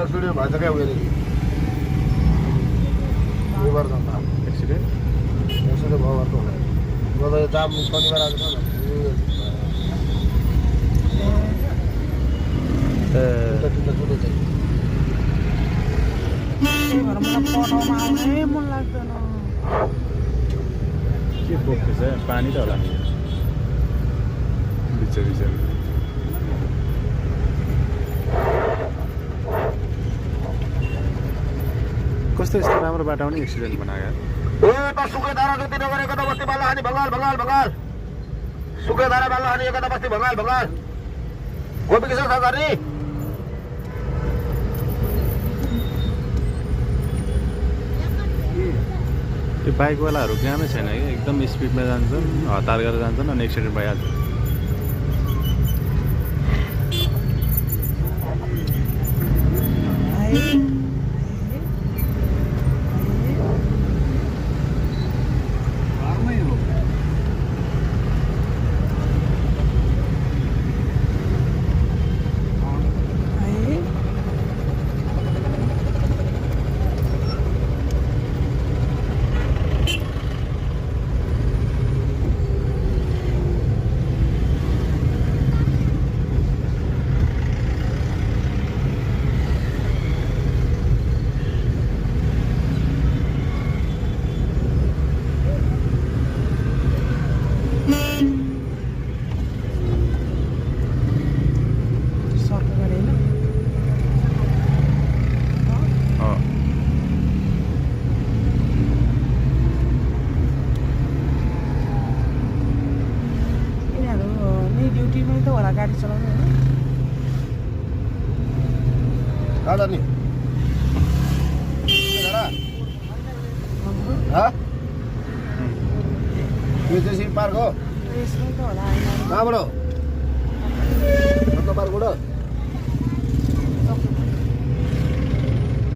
studio भएछ क्या उयो गर्दा एक्सिडेन्ट भयो अर्को गर्दा यो जाम शनिबार आएको के बोक्दैछ पानी त होला बिचरी कस्तो यस्तो राम्रो बाटो पनि एक्सिडेन्ट बनायो सुकेधारा जुति नगर एकता बस्ती बालाहानी भङ्गाल भङ्गाल भङ्गाल सुकेधारा बालाहानी एकता बस्ती भङ्गाल भङ्गाल गोपी किशोर सरकारी यो बाइकवालाहरू ज्ञानै छैन कि एकदम स्पिडमा जान्छन् हतार गरेर जान्छन् अनि एक्सिडेन्ट भइहाल्छ गाडी चलाउने दादा नि यो चाहिँ पार्क हो कहाँबाट पार्कबाट